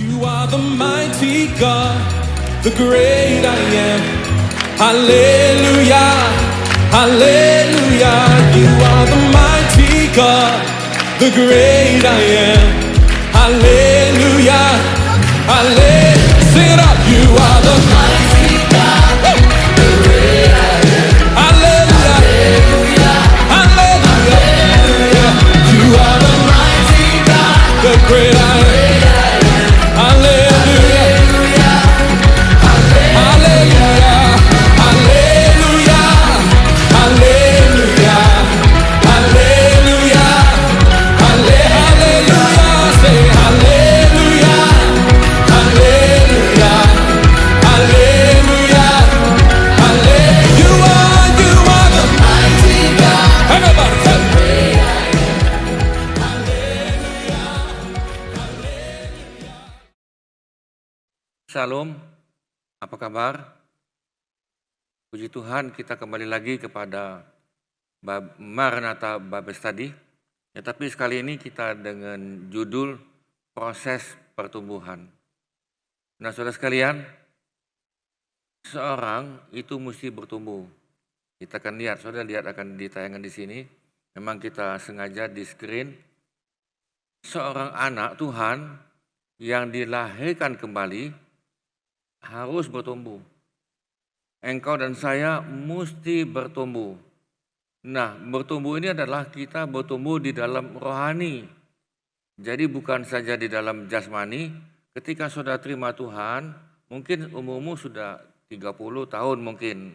You are the mighty God, the great I am. Hallelujah, hallelujah. You are the mighty God, the great I am. Hallelujah, hallelujah. Sing it up. You are the mighty God, the great I am. Hallelujah, hallelujah. You are the mighty God, the great I am. Shalom, apa kabar? Puji Tuhan, kita kembali lagi kepada Maranatha Bible Study. Ya, tapi sekali ini kita dengan judul proses pertumbuhan. Nah, saudara sekalian, seorang itu mesti bertumbuh. Kita akan lihat, saudara lihat akan ditayangkan di sini. Memang kita sengaja di screen. Seorang anak Tuhan yang dilahirkan kembali harus bertumbuh. Engkau dan saya mesti bertumbuh. Nah, bertumbuh ini adalah kita bertumbuh di dalam rohani. Jadi bukan saja di dalam jasmani. Ketika saudara terima Tuhan, mungkin umurmu sudah 30 tahun mungkin.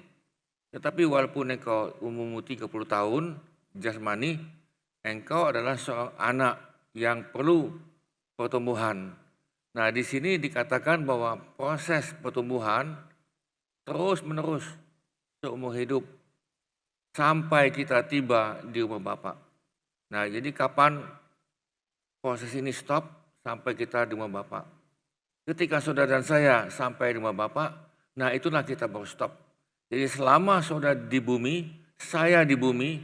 Tetapi walaupun engkau umurmu 30 tahun jasmani, engkau adalah seorang anak yang perlu pertumbuhan. Nah, di sini dikatakan bahwa proses pertumbuhan terus menerus seumur hidup sampai kita tiba di rumah Bapa. Nah, jadi kapan proses ini stop? Sampai kita di rumah Bapa. Ketika saudara dan saya sampai di rumah Bapa, nah itulah kita baru stop. Jadi selama saudara di bumi, saya di bumi,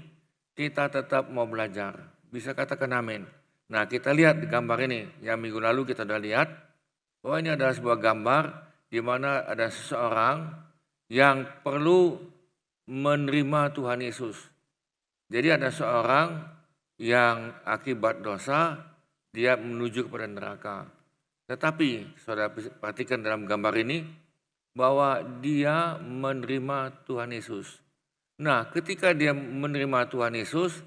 kita tetap mau belajar. Bisa katakan amin. Nah, kita lihat di gambar ini, yang minggu lalu kita sudah lihat, bahwa ini adalah sebuah gambar di mana ada seseorang yang perlu menerima Tuhan Yesus. Jadi ada seorang yang akibat dosa, dia menuju kepada neraka. Tetapi, saudara perhatikan dalam gambar ini, bahwa dia menerima Tuhan Yesus. Nah, ketika dia menerima Tuhan Yesus,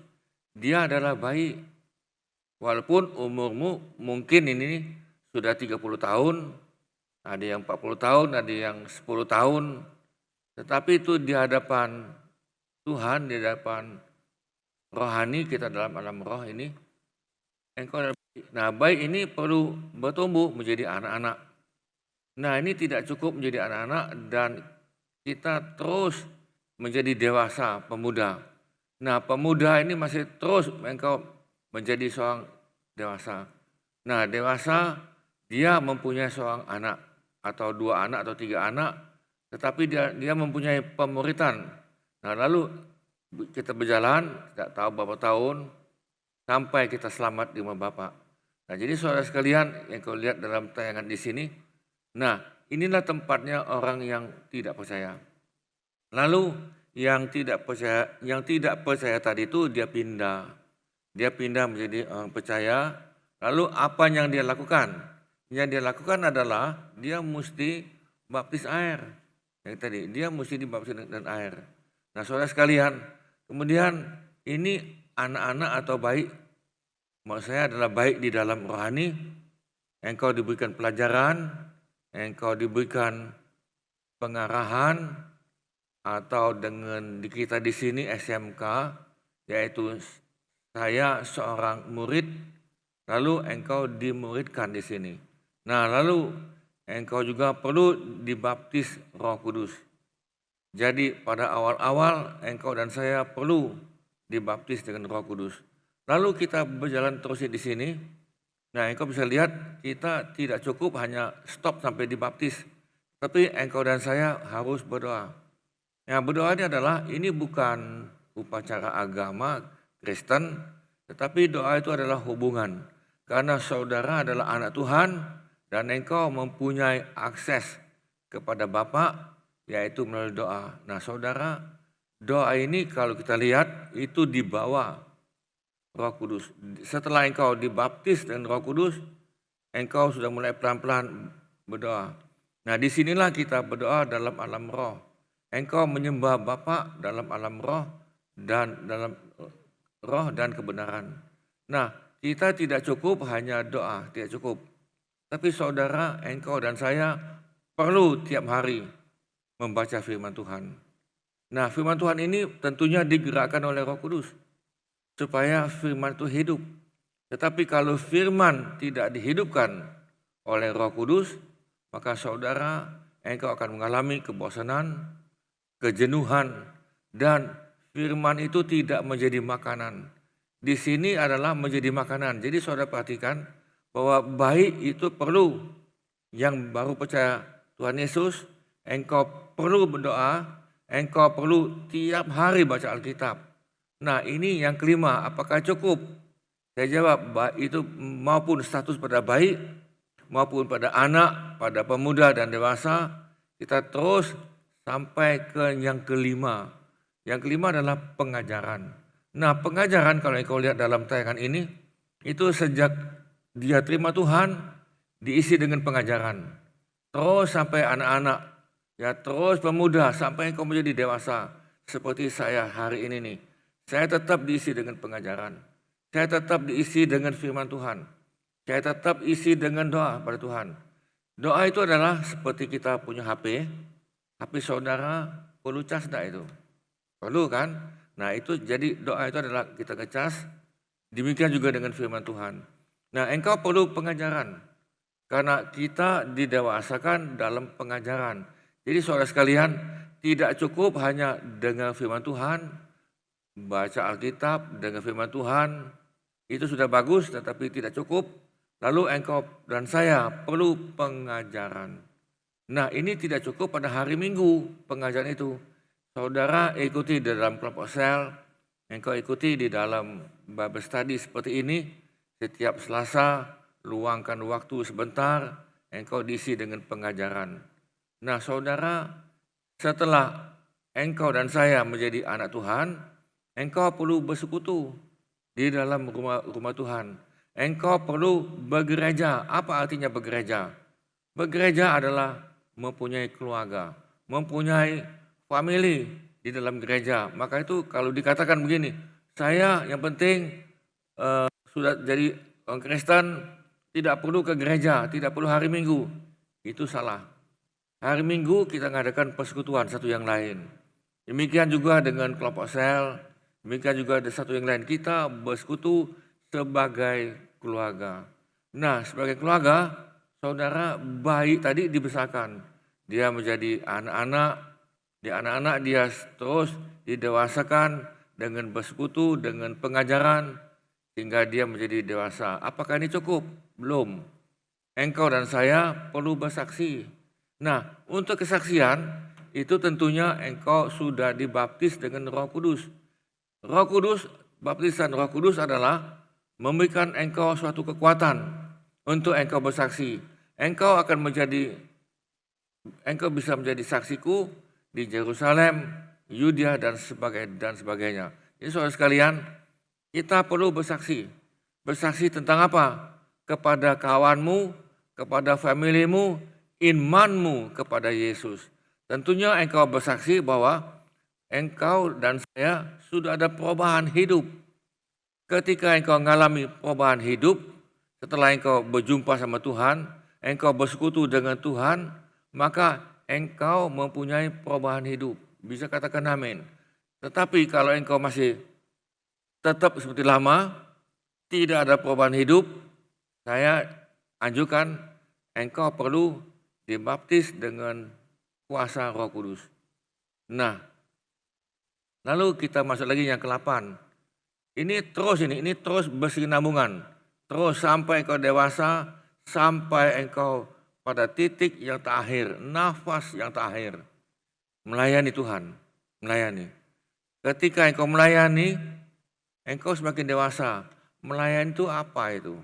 dia adalah baik. Walaupun umurmu mungkin ini sudah 30 tahun, ada yang 40 tahun, ada yang 10 tahun. Tetapi itu di hadapan Tuhan, di hadapan rohani kita dalam alam roh ini. Nah, baik ini perlu bertumbuh menjadi anak-anak. Nah, ini tidak cukup menjadi anak-anak dan kita terus menjadi dewasa, pemuda. Nah, pemuda ini masih terus engkau menjadi seorang dewasa. Nah, dewasa dia mempunyai seorang anak atau 2 anak atau 3 anak, tetapi dia mempunyai pemuritan. Nah, lalu kita berjalan, tidak tahu berapa tahun, sampai kita selamat di rumah Bapa. Nah, jadi saudara sekalian yang kau lihat dalam tayangan di sini, nah inilah tempatnya orang yang tidak percaya. Lalu yang tidak percaya tadi itu dia pindah menjadi orang percaya. Lalu apa yang dia lakukan? Yang dia lakukan adalah dia mesti baptis air. Yang tadi dia mesti dibaptis dengan air. Nah, saudara sekalian, kemudian ini anak-anak atau baik, maksud saya adalah baik di dalam rohani. Engkau diberikan pelajaran, engkau diberikan pengarahan, atau dengan kita di sini SMK, yaitu saya seorang murid, lalu engkau dimuridkan di sini. Nah, lalu engkau juga perlu dibaptis Roh Kudus. Jadi pada awal-awal engkau dan saya perlu dibaptis dengan Roh Kudus. Lalu kita berjalan terus di sini. Nah, engkau bisa lihat kita tidak cukup hanya stop sampai dibaptis, tapi engkau dan saya harus berdoa. Nah, berdoa ini adalah ini bukan upacara agama Kristen, tetapi doa itu adalah hubungan. Karena saudara adalah anak Tuhan, dan engkau mempunyai akses kepada Bapa, yaitu melalui doa. Nah saudara, doa ini kalau kita lihat itu dibawa Roh Kudus. Setelah engkau dibaptis dengan Roh Kudus, engkau sudah mulai pelan-pelan berdoa. Nah disinilah kita berdoa dalam alam roh. Engkau menyembah Bapa dalam alam roh dan dalam roh dan kebenaran. Nah kita tidak cukup hanya doa, tidak cukup. Tapi saudara, engkau dan saya perlu tiap hari membaca firman Tuhan. Nah firman Tuhan ini tentunya digerakkan oleh Roh Kudus supaya firman itu hidup. Tetapi kalau firman tidak dihidupkan oleh Roh Kudus, maka saudara, engkau akan mengalami kebosanan, kejenuhan, dan firman itu tidak menjadi makanan. Di sini adalah menjadi makanan. Jadi saudara perhatikan bahwa baik itu perlu, yang baru percaya Tuhan Yesus, engkau perlu berdoa, engkau perlu tiap hari baca Alkitab. Nah ini yang kelima, apakah cukup? Saya jawab, baik itu maupun status pada bayi, maupun pada anak, pada pemuda dan dewasa, kita terus sampai ke yang kelima. Yang kelima adalah pengajaran. Nah pengajaran kalau engkau lihat dalam tayangan ini, itu sejak dia terima Tuhan, diisi dengan pengajaran. Terus sampai anak-anak, ya terus pemuda, sampai engkau menjadi dewasa. Seperti saya hari ini nih, saya tetap diisi dengan pengajaran. Saya tetap diisi dengan firman Tuhan. Saya tetap isi dengan doa pada Tuhan. Doa itu adalah seperti kita punya HP. HP saudara perlu cas enggak itu? Perlu kan? Nah itu jadi doa itu adalah kita ngecas. Demikian juga dengan firman Tuhan. Nah engkau perlu pengajaran. Karena kita didewasakan dalam pengajaran. Jadi saudara sekalian, tidak cukup hanya dengar firman Tuhan, baca Alkitab, dengar firman Tuhan, itu sudah bagus tetapi tidak cukup. Lalu engkau dan saya perlu pengajaran. Nah ini tidak cukup pada hari Minggu pengajaran itu. Saudara ikuti di dalam kelompok sel, engkau ikuti di dalam Bible study seperti ini. Setiap Selasa luangkan waktu sebentar, engkau diisi dengan pengajaran. Nah saudara, setelah engkau dan saya menjadi anak Tuhan, engkau perlu bersekutu di dalam rumah Tuhan. Engkau perlu bergereja. Apa artinya bergereja? Bergereja adalah mempunyai keluarga, mempunyai family di dalam gereja. Maka itu kalau dikatakan begini, saya yang penting sudah jadi orang Kristen, tidak perlu ke gereja, tidak perlu hari Minggu. Itu salah. Hari Minggu kita mengadakan persekutuan satu yang lain. Demikian juga dengan kelompok sel, demikian juga ada satu yang lain. Kita bersekutu sebagai keluarga. Nah, sebagai keluarga, saudara bayi tadi dibesarkan. Dia menjadi anak-anak, di anak-anak dia terus didewasakan dengan bersekutu, dengan pengajaran, sehingga dia menjadi dewasa. Apakah ini cukup? Belum. Engkau dan saya perlu bersaksi. Nah, untuk kesaksian, itu tentunya engkau sudah dibaptis dengan Roh Kudus. Roh Kudus, baptisan Roh Kudus adalah memberikan engkau suatu kekuatan untuk engkau bersaksi. Engkau bisa menjadi saksiku di Yerusalem, Yudea dan sebagainya. Jadi saudara sekalian, kita perlu bersaksi. Bersaksi tentang apa? Kepada kawanmu, kepada familymu, imanmu kepada Yesus. Tentunya engkau bersaksi bahwa engkau dan saya sudah ada perubahan hidup. Ketika engkau mengalami perubahan hidup, setelah engkau berjumpa sama Tuhan, engkau bersekutu dengan Tuhan, maka engkau mempunyai perubahan hidup. Bisa katakan amin. Tetapi kalau engkau masih tetap seperti lama, tidak ada perubahan hidup, saya anjurkan engkau perlu dibaptis dengan kuasa Roh Kudus. Nah, lalu kita masuk lagi yang ke-8. Ini terus bersinambungan. Terus sampai engkau dewasa, sampai engkau pada titik yang terakhir, nafas yang terakhir. Melayani Tuhan, melayani. Ketika engkau melayani, engkau semakin dewasa. Melayani itu apa itu?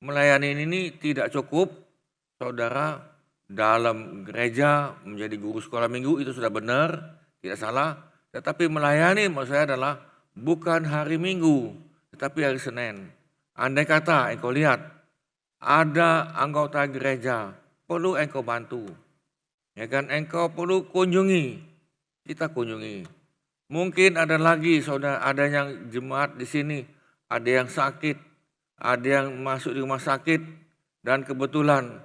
Melayani ini tidak cukup saudara dalam gereja menjadi guru sekolah minggu itu sudah benar, tidak salah. Tetapi melayani maksud saya adalah bukan hari Minggu, tetapi hari Senin. Andai kata engkau lihat ada anggota gereja perlu engkau bantu, ya kan, engkau perlu kunjungi, kita kunjungi. Mungkin ada lagi saudara, ada yang jemaat di sini, ada yang sakit, ada yang masuk di rumah sakit, dan kebetulan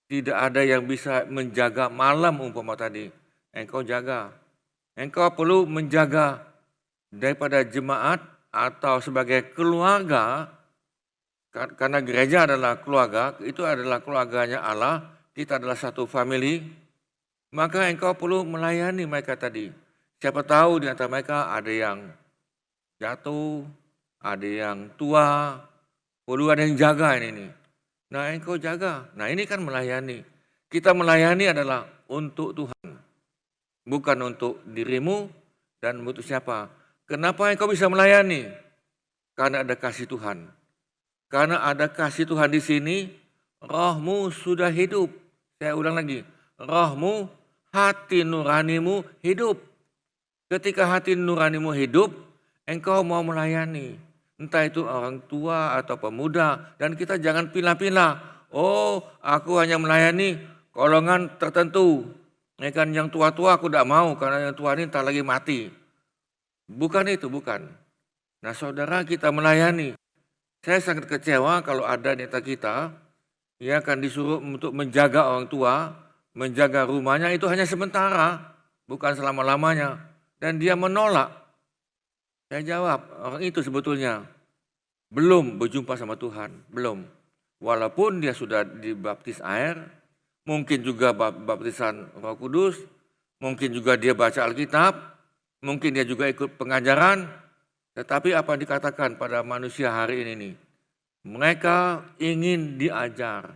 tidak ada yang bisa menjaga malam umpama tadi. Engkau jaga. Engkau perlu menjaga daripada jemaat atau sebagai keluarga, karena gereja adalah keluarga, itu adalah keluarganya Allah, kita adalah satu family, maka engkau perlu melayani mereka tadi. Siapa tahu di antara mereka ada yang jatuh, ada yang tua, perlu ada yang jaga ini. Nah, engkau jaga. Nah, ini kan melayani. Kita melayani adalah untuk Tuhan, bukan untuk dirimu dan untuk siapa. Kenapa engkau bisa melayani? Karena ada kasih Tuhan. Karena ada kasih Tuhan di sini, rohmu sudah hidup. Saya ulang lagi, rohmu, hati nuranimu hidup. Ketika hati nuranimu hidup, engkau mau melayani. Entah itu orang tua atau pemuda. Dan kita jangan pilah-pilah. Oh, aku hanya melayani golongan tertentu. Ya kan, yang tua-tua aku tidak mau karena yang tua ini tak lagi mati. Bukan itu, bukan. Nah, saudara, kita melayani. Saya sangat kecewa kalau ada di antara kita ya kan disuruh untuk menjaga orang tua, menjaga rumahnya, itu hanya sementara, bukan selama-lamanya. Dan dia menolak. Saya jawab, orang itu sebetulnya belum berjumpa sama Tuhan, belum. Walaupun dia sudah dibaptis air, mungkin juga baptisan Roh Kudus, mungkin juga dia baca Alkitab, mungkin dia juga ikut pengajaran, tetapi apa dikatakan pada manusia hari ini nih? Mereka ingin diajar,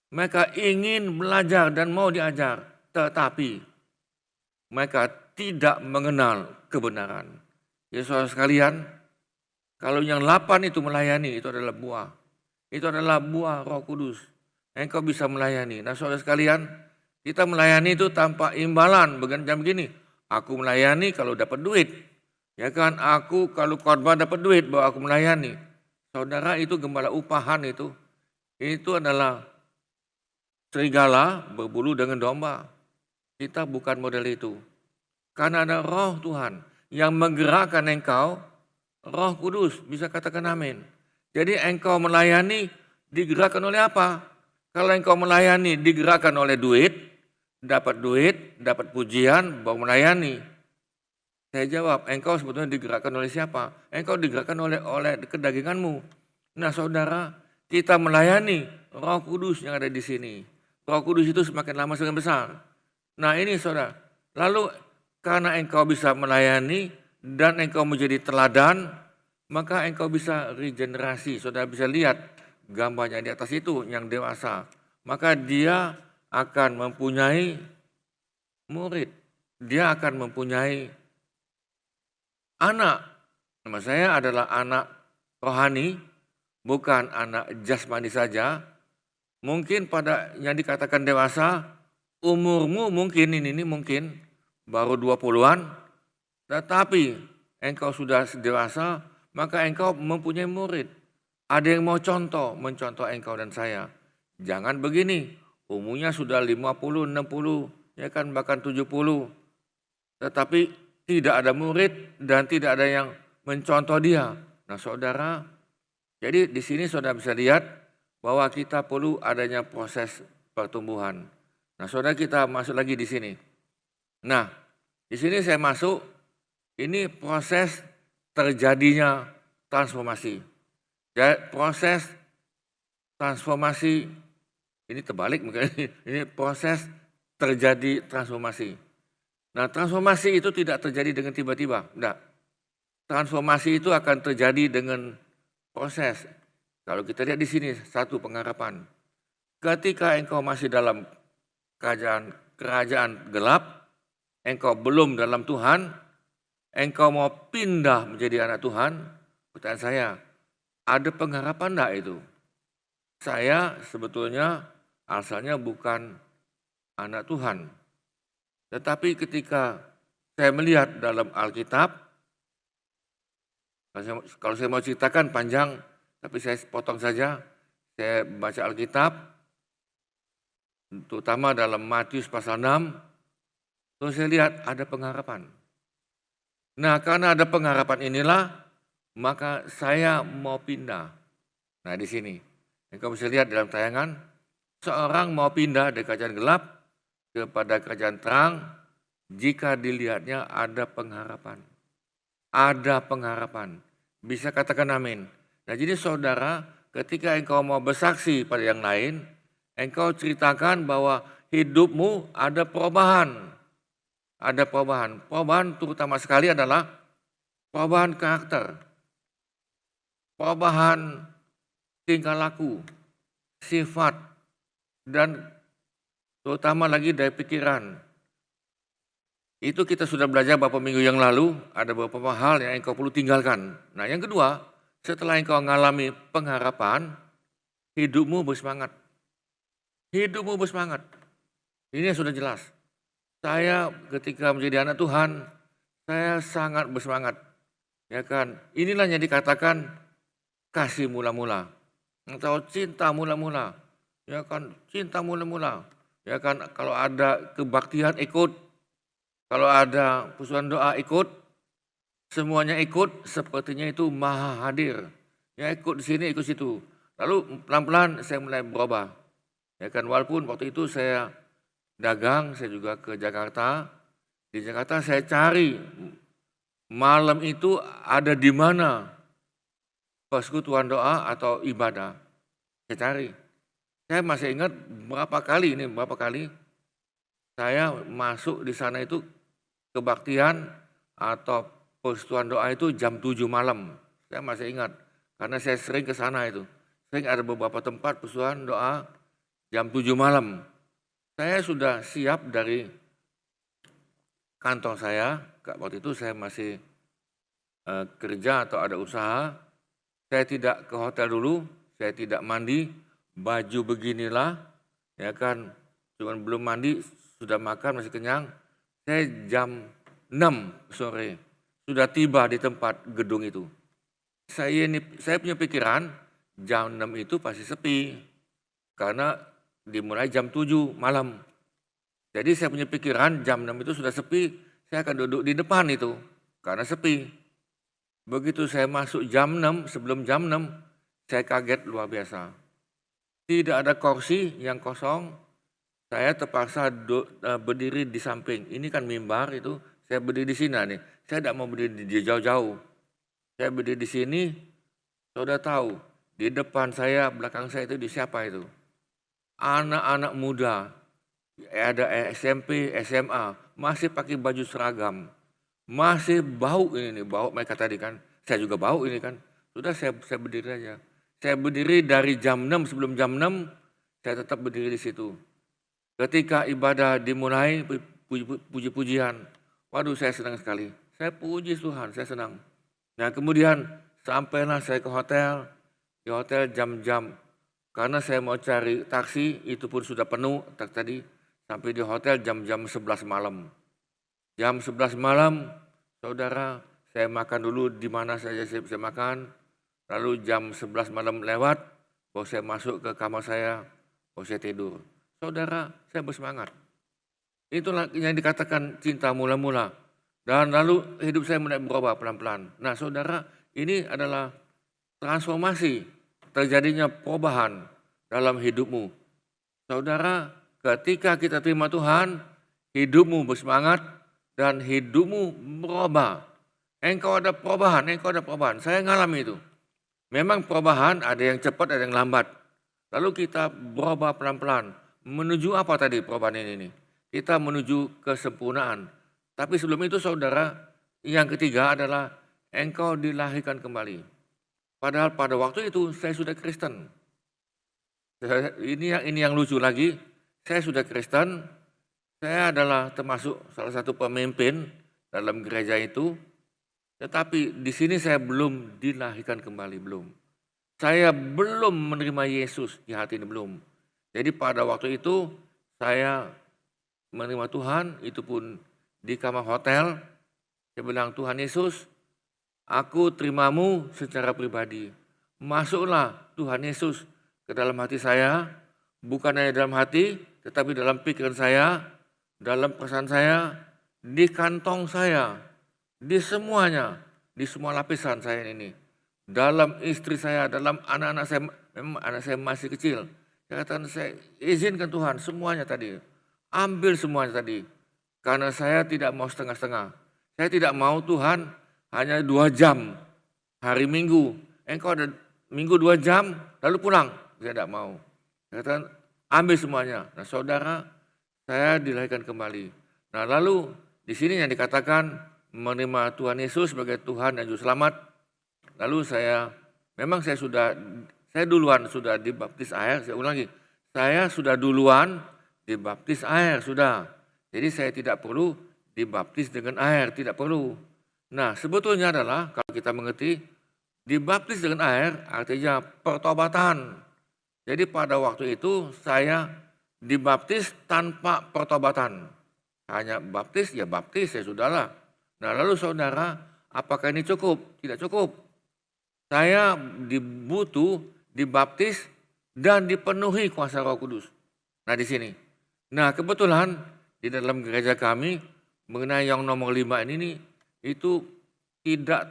mereka ingin belajar dan mau diajar, tetapi mereka tidak mengenal kebenaran. Ya saudara sekalian, kalau yang 8 itu melayani, itu adalah buah. Itu adalah buah Roh Kudus. Engkau bisa melayani. Nah saudara sekalian, kita melayani itu tanpa imbalan. Begini, aku melayani kalau dapat duit. Ya kan, aku kalau khotbah dapat duit bahwa aku melayani. Saudara, itu gembala upahan itu adalah serigala berbulu dengan domba. Kita bukan model itu. Karena ada roh Tuhan yang menggerakkan engkau, Roh Kudus, bisa katakan amin. Jadi engkau melayani digerakkan oleh apa? Kalau engkau melayani digerakkan oleh duit, dapat pujian, baru melayani. Saya jawab, engkau sebetulnya digerakkan oleh siapa? Engkau digerakkan oleh kedaginganmu. Nah saudara, kita melayani Roh Kudus yang ada di sini. Roh Kudus itu semakin lama semakin besar. Nah ini saudara, lalu karena engkau bisa melayani dan engkau menjadi teladan, maka engkau bisa regenerasi. Saudara bisa lihat gambarnya di atas itu yang dewasa. Maka dia akan mempunyai murid. Dia akan mempunyai anak. Nama saya adalah anak rohani, bukan anak jasmani saja. Mungkin pada yang dikatakan dewasa, umurmu mungkin ini mungkin baru 20-an, tetapi engkau sudah dewasa, maka engkau mempunyai murid. Ada yang mau mencontoh engkau dan saya. Jangan begini, umurnya sudah 50, 60, ya kan bahkan 70. Tetapi tidak ada murid dan tidak ada yang mencontoh dia. Nah saudara, jadi di sini saudara bisa lihat bahwa kita perlu adanya proses pertumbuhan. Nah saudara, kita masuk lagi di sini. Nah, di sini saya masuk, ini proses terjadinya transformasi. Proses transformasi, ini terbalik mungkin, ini proses terjadi transformasi. Nah, transformasi itu tidak terjadi dengan tiba-tiba, enggak. Transformasi itu akan terjadi dengan proses. Kalau kita lihat di sini, satu pengharapan. Ketika engkau masih dalam kerajaan gelap, engkau belum dalam Tuhan, engkau mau pindah menjadi anak Tuhan, pertanyaan saya, ada pengharapan enggak itu? Saya sebetulnya asalnya bukan anak Tuhan. Tetapi ketika saya melihat dalam Alkitab, kalau saya mau ceritakan panjang, tapi saya potong saja. Saya baca Alkitab, terutama dalam Matius pasal 6, terus saya lihat ada pengharapan. Nah, karena ada pengharapan inilah, maka saya mau pindah. Nah, di sini, engkau bisa lihat dalam tayangan, seorang mau pindah dari kerajaan gelap kepada kerajaan terang, jika dilihatnya ada pengharapan. Ada pengharapan. Bisa katakan amin. Nah, jadi saudara, ketika engkau mau bersaksi pada yang lain, engkau ceritakan bahwa hidupmu ada perubahan. Ada perubahan. Perubahan terutama sekali adalah perubahan karakter. Perubahan tingkah laku, sifat, dan terutama lagi dari pikiran. Itu kita sudah belajar beberapa minggu yang lalu, ada beberapa hal yang engkau perlu tinggalkan. Nah, yang kedua, setelah engkau mengalami pengharapan, hidupmu bersemangat. Hidupmu bersemangat. Ini yang sudah jelas. Saya ketika menjadi anak Tuhan, saya sangat bersemangat. Ya kan? Inilah yang dikatakan kasih mula-mula. Atau cinta mula-mula. Ya kan? Cinta mula-mula. Ya kan? Kalau ada kebaktian ikut. Kalau ada persekutuan doa ikut. Semuanya ikut, sepertinya itu maha hadir. Ya, ikut di sini, ikut situ. Lalu pelan-pelan saya mulai berubah. Ya kan? Walaupun waktu itu saya dagang, saya juga ke Jakarta. Di Jakarta saya cari malam itu ada di mana persekutuan doa atau ibadah. Saya cari. Saya masih ingat berapa kali saya masuk di sana itu kebaktian atau persekutuan doa itu jam 7 malam. Saya masih ingat karena saya sering ke sana itu. Sering ada beberapa tempat persekutuan doa jam 7 malam. Saya sudah siap dari kantor saya, waktu itu saya masih kerja atau ada usaha. Saya tidak ke hotel dulu, saya tidak mandi, baju beginilah, ya kan, cuman belum mandi, sudah makan, masih kenyang. Saya jam 6 sore sudah tiba di tempat gedung itu. Saya punya pikiran jam 6 itu pasti sepi, karena dimulai jam 7 malam. Jadi saya punya pikiran jam 6 itu sudah sepi, saya akan duduk di depan itu, karena sepi. Begitu saya masuk jam 6, sebelum jam 6, saya kaget luar biasa. Tidak ada kursi yang kosong, saya terpaksa berdiri di samping. Ini kan mimbar itu, saya berdiri di sini nih. Saya tidak mau berdiri di jauh-jauh. Saya berdiri di sini, saudara tahu, di depan saya, belakang saya itu di siapa itu? Anak-anak muda, ada SMP, SMA, masih pakai baju seragam, masih bau ini, bau mereka tadi kan, saya juga bau ini kan, sudah saya berdiri aja. Saya berdiri dari jam 6, sebelum jam 6, saya tetap berdiri di situ. Ketika ibadah dimulai, puji-pujian, waduh saya senang sekali, saya puji Tuhan, saya senang. Nah kemudian sampailah saya ke hotel, di hotel jam-jam, karena saya mau cari taksi, itu pun sudah penuh tadi. Sampai di hotel jam-jam 11 malam. Jam 11 malam, saudara, saya makan dulu di mana saja saya bisa makan. Lalu jam 11 malam lewat, baru saya masuk ke kamar saya, baru saya tidur. Saudara, saya bersemangat. Itulah yang dikatakan cinta mula-mula. Dan lalu hidup saya mulai berubah pelan-pelan. Nah saudara, ini adalah transformasi. Terjadinya perubahan dalam hidupmu. Saudara, ketika kita terima Tuhan, hidupmu bersemangat dan hidupmu berubah. Engkau ada perubahan. Saya ngalami itu. Memang perubahan ada yang cepat, ada yang lambat. Lalu kita berubah pelan-pelan. Menuju apa tadi perubahan ini? Kita menuju kesempurnaan. Tapi sebelum itu saudara, yang ketiga adalah engkau dilahirkan kembali. Padahal pada waktu itu saya sudah Kristen. Ini yang lucu lagi, saya sudah Kristen, saya adalah termasuk salah satu pemimpin dalam gereja itu, tetapi di sini saya belum dilahirkan kembali, belum. Saya belum menerima Yesus di hati ini, belum. Jadi pada waktu itu saya menerima Tuhan, itu pun di kamar hotel. Saya bilang, Tuhan Yesus, aku terimamu secara pribadi. Masuklah Tuhan Yesus ke dalam hati saya, bukan hanya dalam hati, tetapi dalam pikiran saya, dalam perasaan saya, di kantong saya, di semuanya, di semua lapisan saya ini. Dalam istri saya, dalam anak-anak saya, memang anak saya masih kecil. Saya katakan, saya izinkan Tuhan semuanya tadi. Ambil semuanya tadi. Karena saya tidak mau setengah-setengah. Saya tidak mau Tuhan hanya 2 jam hari Minggu. Engkau ada Minggu 2 jam lalu pulang. Saya tidak mau. Saya katakan, ambil semuanya. Nah saudara, saya dilahirkan kembali. Nah lalu di sini yang dikatakan menerima Tuhan Yesus sebagai Tuhan dan Juru Selamat. Lalu saya duluan sudah dibaptis air. Saya ulangi, saya sudah duluan dibaptis air, sudah. Jadi saya tidak perlu dibaptis dengan air, tidak perlu. Nah sebetulnya adalah kalau kita mengerti, dibaptis dengan air artinya pertobatan. Jadi pada waktu itu saya dibaptis tanpa pertobatan. Hanya baptis, ya sudahlah. Nah lalu saudara, apakah ini cukup? Tidak cukup. Saya dibaptis dan dipenuhi kuasa Roh Kudus. Nah di sini. Nah kebetulan di dalam gereja kami mengenai yang nomor 5 ini itu tidak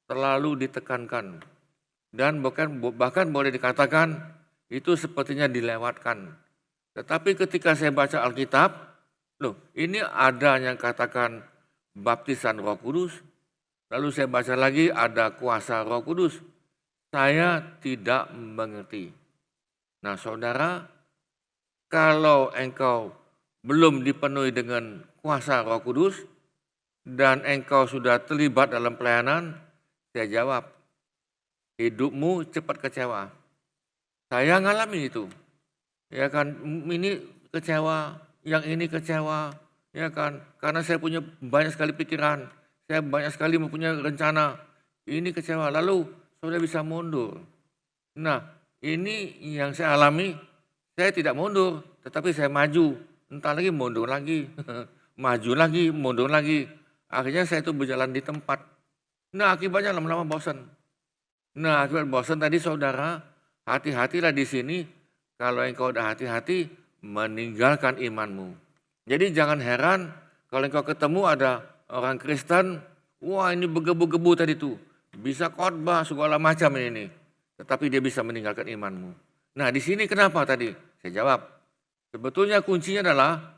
terlalu ditekankan. Dan bahkan boleh dikatakan itu sepertinya dilewatkan. Tetapi ketika saya baca Alkitab, loh ini ada yang katakan baptisan Roh Kudus. Lalu saya baca lagi ada kuasa Roh Kudus. Saya tidak mengerti. Nah saudara, kalau engkau belum dipenuhi dengan kuasa Roh Kudus dan engkau sudah terlibat dalam pelayanan, saya jawab, hidupmu cepat kecewa. Saya ngalami itu. Ya kan, ini kecewa, yang ini kecewa, ya kan? Karena saya punya banyak sekali pikiran, saya banyak sekali mempunyai rencana. Ini kecewa, lalu saudara bisa mundur. Nah, ini yang saya alami, saya tidak mundur, tetapi saya maju. Entah lagi mundur lagi, maju lagi, mundur lagi. Akhirnya saya itu berjalan di tempat. Nah, akibatnya lama-lama bosan. Nah, akibat bosan tadi saudara, hati-hatilah di sini. Kalau engkau udah hati-hati, meninggalkan imanmu. Jadi jangan heran kalau engkau ketemu ada orang Kristen, wah ini bergebu-gebu tadi tuh. Bisa khotbah segala macam ini. Tetapi dia bisa meninggalkan imanmu. Nah di sini kenapa tadi? Saya jawab, sebetulnya kuncinya adalah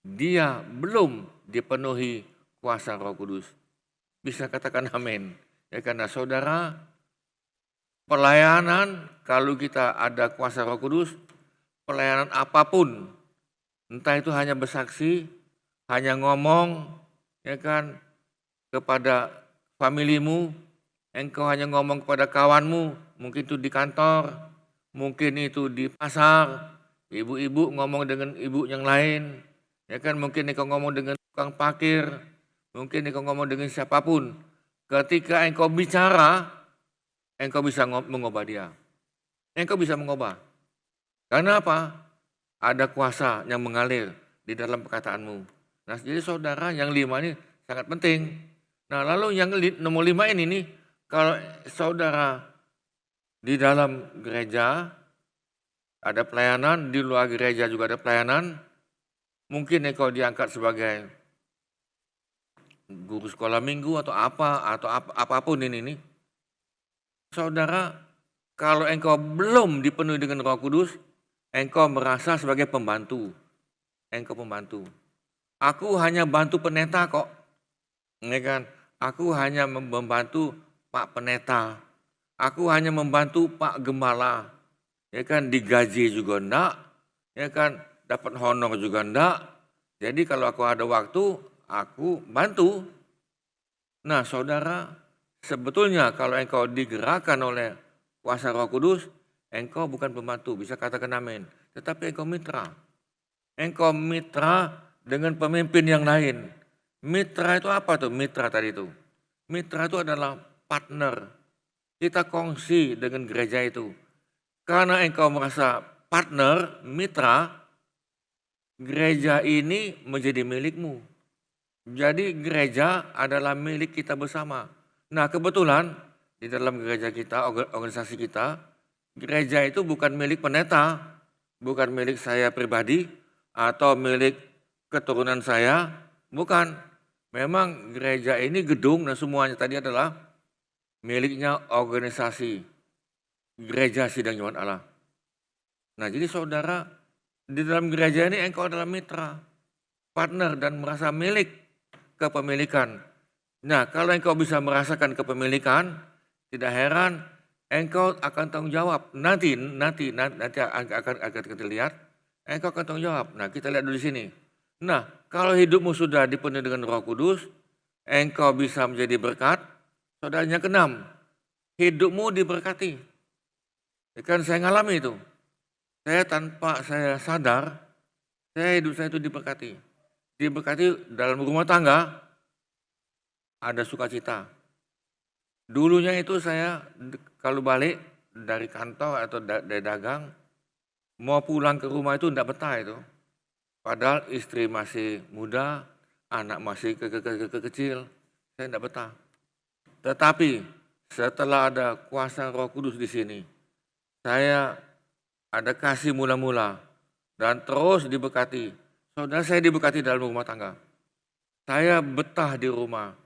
dia belum dipenuhi kuasa Roh Kudus. Bisa katakan amin. Ya karena saudara, pelayanan kalau kita ada kuasa Roh Kudus, pelayanan apapun, entah itu hanya bersaksi, hanya ngomong, ya kan, kepada familimu, engkau hanya ngomong kepada kawanmu, mungkin itu di kantor, mungkin itu di pasar, ibu-ibu ngomong dengan ibu yang lain, ya kan, mungkin engkau ngomong dengan tukang parkir, mungkin engkau ngomong dengan siapapun. Ketika engkau bicara, engkau bisa mengubah dia. Engkau bisa mengubah. Karena apa? Ada kuasa yang mengalir di dalam perkataanmu. Nah, jadi saudara yang 5 ini sangat penting. Nah, lalu yang nomor 5 ini nih, kalau saudara di dalam gereja ada pelayanan, di luar gereja juga ada pelayanan, mungkin engkau diangkat sebagai guru sekolah minggu atau apapun ini. Saudara, kalau engkau belum dipenuhi dengan Roh Kudus, engkau merasa sebagai pembantu. Engkau pembantu. Aku hanya bantu pendeta kok. Ya kan? Aku hanya membantu Pak Pendeta. Aku hanya membantu Pak Gembala. Ya kan, digaji juga enggak. Ya kan, dapat honor juga enggak. Jadi kalau aku ada waktu, aku bantu. Nah, saudara, sebetulnya kalau engkau digerakkan oleh kuasa Roh Kudus, engkau bukan pembantu, bisa katakan amin. Tetapi engkau mitra. Engkau mitra dengan pemimpin yang lain. Mitra itu apa tuh? Mitra tadi itu. Mitra itu adalah partner. Kita kongsi dengan gereja itu. Karena engkau merasa partner, mitra, gereja ini menjadi milikmu. Jadi gereja adalah milik kita bersama. Nah kebetulan di dalam gereja kita, organisasi kita, gereja itu bukan milik pendeta, bukan milik saya pribadi, atau milik keturunan saya, bukan. Memang gereja ini gedung dan semuanya tadi adalah miliknya organisasi gereja sidang jemaat Allah. Nah jadi saudara, di dalam gereja ini engkau adalah mitra, partner dan merasa milik kepemilikan. Nah kalau engkau bisa merasakan kepemilikan, tidak heran engkau akan tanggung jawab. Nanti akan kita lihat, engkau akan tanggung jawab. Nah kita lihat dulu di sini. Nah kalau hidupmu sudah dipenuhi dengan Roh Kudus, engkau bisa menjadi berkat. Saudara, yang keenam, hidupmu diberkati. Kan saya ngalami itu. Saya tanpa saya sadar, hidup saya itu diberkati. Diberkati dalam rumah tangga, ada sukacita. Dulunya itu saya kalau balik dari kantor atau dari dagang, mau pulang ke rumah itu tidak betah itu. Padahal istri masih muda, anak masih kecil, saya tidak betah. Tetapi setelah ada kuasa Roh Kudus di sini, saya ada kasih mula-mula dan terus diberkati. Saudara, saya diberkati dalam rumah tangga. Saya betah di rumah.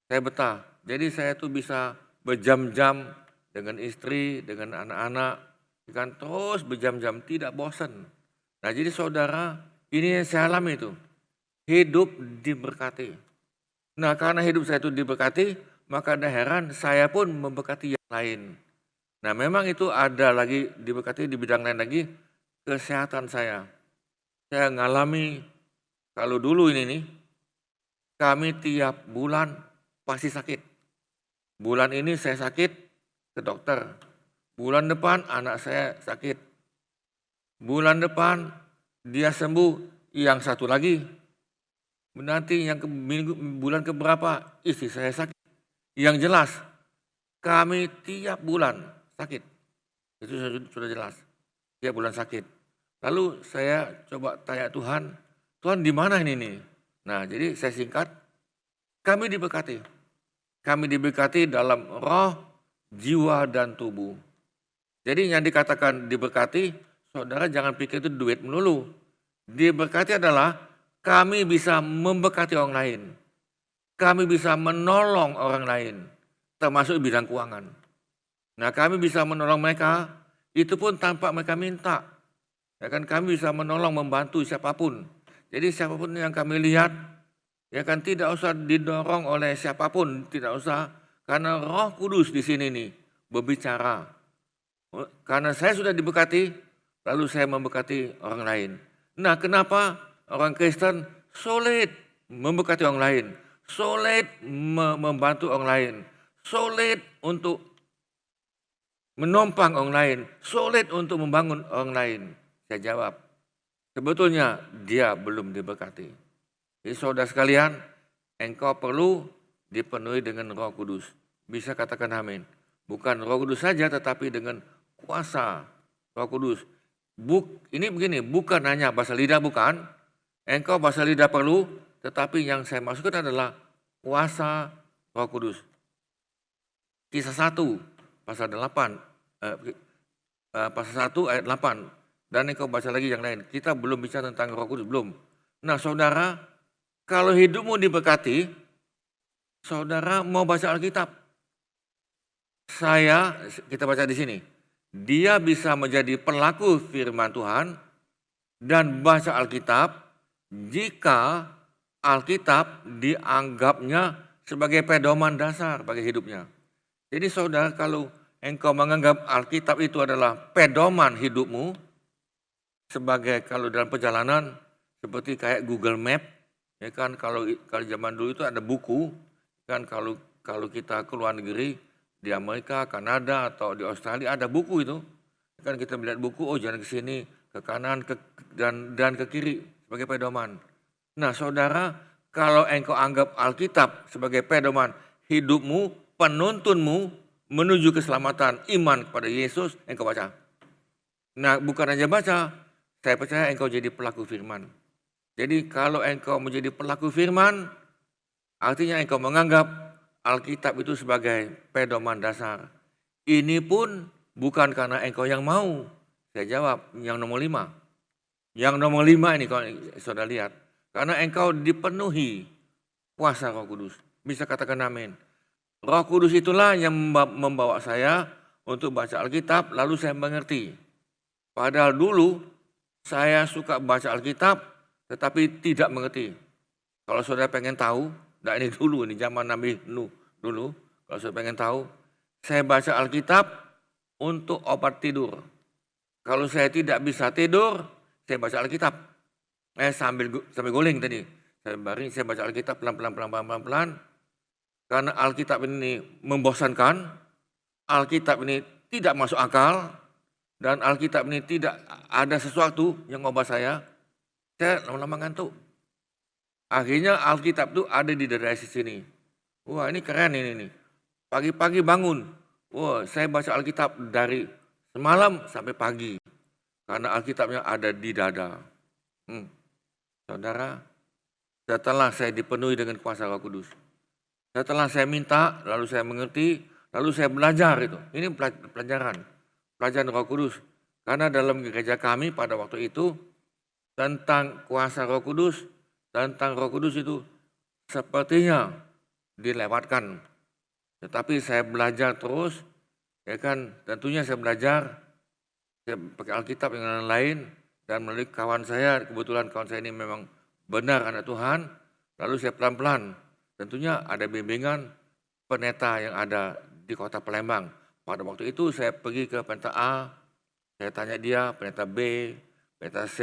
Saya betah. Jadi saya tuh bisa berjam-jam dengan istri, dengan anak-anak, kan terus berjam-jam tidak bosan. Nah, jadi saudara, ini yang saya alami itu. Hidup diberkati. Nah, karena hidup saya itu diberkati, maka tidak heran saya pun memberkati yang lain. Nah memang itu ada lagi diberkati di bidang lain lagi, kesehatan saya. Saya ngalami, kalau dulu ini nih, kami tiap bulan pasti sakit. Bulan ini saya sakit ke dokter. Bulan depan anak saya sakit. Bulan depan dia sembuh, yang satu lagi. Nanti yang bulan keberapa istri saya sakit. Yang jelas, kami tiap bulan sakit. Itu sudah jelas. Tiap bulan sakit. Lalu saya coba tanya Tuhan, Tuhan di mana ini nih? Nah jadi saya singkat, kami diberkati. Kami diberkati dalam roh, jiwa, dan tubuh. Jadi yang dikatakan diberkati, saudara jangan pikir itu duit melulu. Diberkati adalah kami bisa memberkati orang lain. Kami bisa menolong orang lain, termasuk bidang keuangan. Nah kami bisa menolong mereka, itu pun tanpa mereka minta. Ya kan, kami bisa menolong, membantu siapapun. Jadi siapapun yang kami lihat, ya kan tidak usah didorong oleh siapapun, tidak usah. Karena Roh Kudus di sini nih berbicara. Karena saya sudah diberkati, lalu saya memberkati orang lain. Nah kenapa orang Kristen sulit memberkati orang lain? Sulit membantu orang lain, sulit untuk menumpang orang lain, sulit untuk membangun orang lain. Saya jawab, sebetulnya dia belum diberkati. Jadi saudara sekalian, engkau perlu dipenuhi dengan Roh Kudus. Bisa katakan amin. Bukan Roh Kudus saja, tetapi dengan kuasa Roh Kudus. Ini begini, bukan hanya bahasa lidah, bukan. Engkau bahasa lidah perlu, tetapi yang saya maksudkan adalah kuasa Roh Kudus. Kisah 1 pasal 8 pasal 1 ayat 8, dan engkau baca lagi yang lain. Kita belum bicara tentang Roh Kudus, belum. Nah saudara, kalau hidupmu diberkati, saudara mau baca Alkitab. Kita baca di sini. Dia bisa menjadi pelaku firman Tuhan dan baca Alkitab jika Alkitab dianggapnya sebagai pedoman dasar bagi hidupnya. Jadi saudara, kalau engkau menganggap Alkitab itu adalah pedoman hidupmu, sebagai kalau dalam perjalanan seperti kayak Google Map, ya kan, kalau zaman dulu itu ada buku, kan, kalau kita ke luar negeri di Amerika, Kanada atau di Australia ada buku itu, kan kita melihat buku, oh jangan ke sini, ke kanan, dan ke kiri sebagai pedoman. Nah saudara, kalau engkau anggap Alkitab sebagai pedoman hidupmu, penuntunmu menuju keselamatan iman kepada Yesus, engkau baca. Nah, bukan hanya baca, saya percaya engkau jadi pelaku firman. Jadi kalau engkau menjadi pelaku firman, artinya engkau menganggap Alkitab itu sebagai pedoman dasar. Ini pun bukan karena engkau yang mau. Saya jawab, yang nomor 5. Yang nomor 5 ini kalau saudara lihat. Karena engkau dipenuhi kuasa Roh Kudus. Bisa katakan amin. Roh Kudus itulah yang membawa saya untuk baca Alkitab, lalu saya mengerti. Padahal dulu saya suka baca Alkitab, tetapi tidak mengerti. Kalau saudara pengen tahu, nah ini dulu, ini zaman Nabi Nuh dulu. Kalau saudara pengen tahu, saya baca Alkitab untuk obat tidur. Kalau saya tidak bisa tidur, saya baca Alkitab. Sambil guling tadi. Saya baca Alkitab pelan-pelan. Karena Alkitab ini membosankan, Alkitab ini tidak masuk akal, dan Alkitab ini tidak ada sesuatu yang ngubah saya lama-lama ngantuk. Akhirnya Alkitab itu ada di daerah sini. Wah, ini keren ini nih. Pagi-pagi bangun. Wah, saya baca Alkitab dari semalam sampai pagi. Karena Alkitabnya ada di dada. Saudara, setelah saya dipenuhi dengan kuasa Roh Kudus, setelah saya minta, lalu saya mengerti, lalu saya belajar itu. Ini pelajaran Roh Kudus. Karena dalam gereja kami pada waktu itu, tentang kuasa Roh Kudus, tentang Roh Kudus itu sepertinya dilewatkan. Tetapi saya belajar terus, ya kan, tentunya saya belajar, saya pakai Alkitab yang lain, dan melalui kawan saya, kebetulan kawan saya ini memang benar anak Tuhan, lalu saya pelan-pelan, tentunya ada bimbingan pendeta yang ada di kota Palembang. Pada waktu itu saya pergi ke pendeta A, saya tanya dia, pendeta B, pendeta C,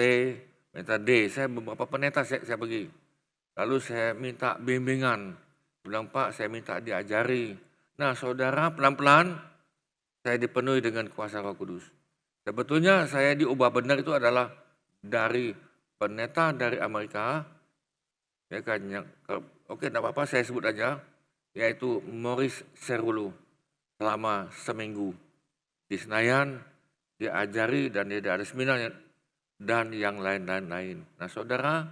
pendeta D, saya beberapa pendeta saya pergi. Lalu saya minta bimbingan, bilang Pak saya minta diajari. Nah saudara pelan-pelan saya dipenuhi dengan kuasa Roh Kudus. Sebetulnya saya diubah benar itu adalah dari pendeta dari Amerika, ya kan, oke tidak apa-apa saya sebut aja, yaitu Maurice Cerullo. Selama seminggu di Senayan diajari dan dia ada seminarnya dan yang lain-lain. Nah saudara,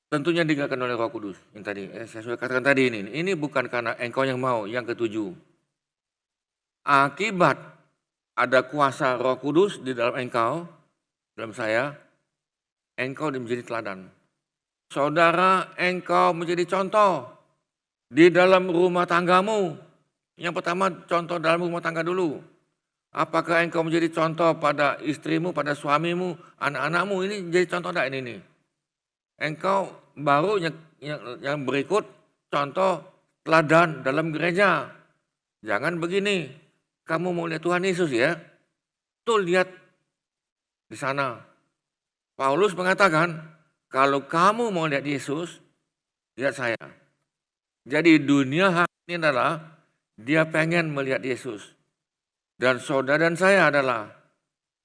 tentunya digerakkan oleh Roh Kudus. Yang tadi saya sudah katakan tadi ini bukan karena engkau yang mau. Yang ketujuh, akibat ada kuasa Roh Kudus di dalam engkau, dalam saya, engkau menjadi teladan. Saudara, engkau menjadi contoh di dalam rumah tanggamu. Yang pertama, contoh dalam rumah tangga dulu. Apakah engkau menjadi contoh pada istrimu, pada suamimu, anak-anakmu? Ini jadi contoh enggak ini nih? Engkau baru yang berikut contoh teladan dalam gereja. Jangan begini, kamu mau lihat Tuhan Yesus ya? Tuh lihat di sana. Paulus mengatakan, kalau kamu mau lihat Yesus, lihat saya. Jadi dunia hari ini adalah dia pengen melihat Yesus. Dan saudara dan saya adalah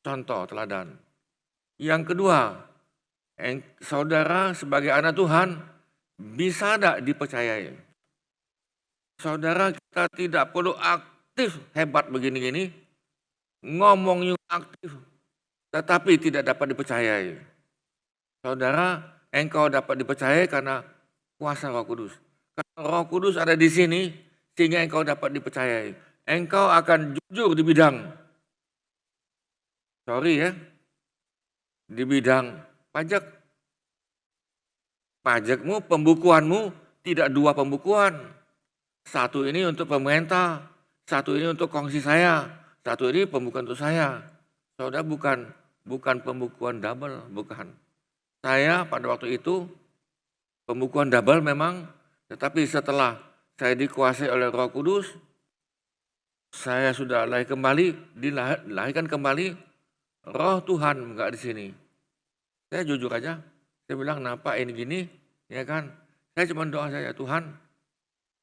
contoh teladan. Yang kedua, saudara sebagai anak Tuhan bisa tidak dipercayai. Saudara kita tidak perlu aktif hebat begini-gini, ngomongnya aktif, tetapi tidak dapat dipercayai. Saudara, engkau dapat dipercayai karena kuasa Roh Kudus. Karena Roh Kudus ada di sini, sehingga engkau dapat dipercayai. Engkau akan jujur di bidang, di bidang pajak. Pajakmu, pembukuanmu tidak dua pembukuan. Satu ini untuk pemerintah, satu ini untuk kongsi saya, satu ini pembukuan untuk saya. Saudara bukan pembukuan double, bukan. Saya pada waktu itu pembukuan double memang, tetapi setelah saya dikuasai oleh Roh Kudus, saya sudah dilahirkan kembali, Roh Tuhan enggak di sini. Saya jujur aja, saya bilang kenapa ini gini, ya kan? Saya cuma doa saya, Tuhan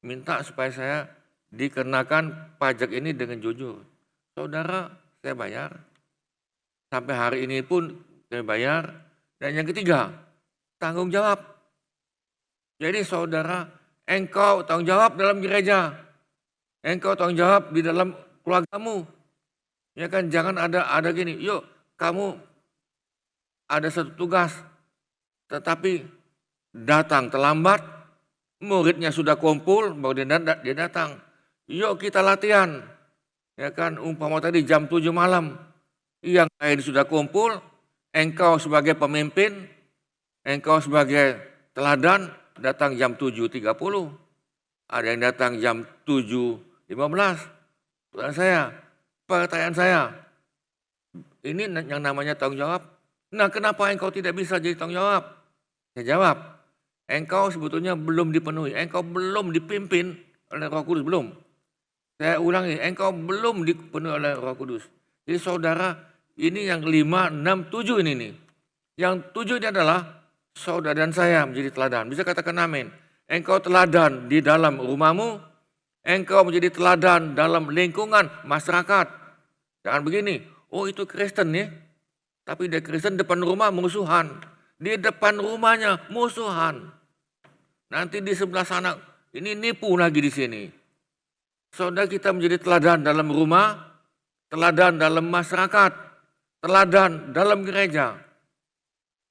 minta supaya saya dikenakan pajak ini dengan jujur. Saudara, saya bayar. Sampai hari ini pun saya bayar. Dan yang ketiga, tanggung jawab. Jadi saudara, engkau tanggung jawab dalam gereja. Engkau tanggung jawab di dalam keluargamu. Ya kan, jangan ada gini, yuk kamu ada satu tugas, tetapi datang terlambat, muridnya sudah kumpul, baru dia datang. Yuk kita latihan, ya kan, umpama tadi jam 7 malam, yang lain sudah kumpul, engkau sebagai pemimpin, engkau sebagai teladan, datang jam 7.30, ada yang datang jam 7.15. Pertanyaan saya, ini yang namanya tanggung jawab. Nah, kenapa engkau tidak bisa jadi tanggung jawab? Saya jawab, engkau sebetulnya belum dipenuhi, engkau belum dipimpin oleh Roh Kudus, belum. Saya ulangi, engkau belum dipenuhi oleh Roh Kudus. Jadi saudara, ini yang 5, 6, 7 ini nih. Yang 7 ini adalah saudara dan saya menjadi teladan. Bisa katakan amin. Engkau teladan di dalam rumahmu, engkau menjadi teladan dalam lingkungan masyarakat. Jangan begini, oh itu Kristen nih, tapi dia Kristen depan rumah musuhan. Di depan rumahnya musuhan. Nanti di sebelah sana, ini nipu lagi di sini. Saudara, kita menjadi teladan dalam rumah, teladan dalam masyarakat, teladan dalam gereja.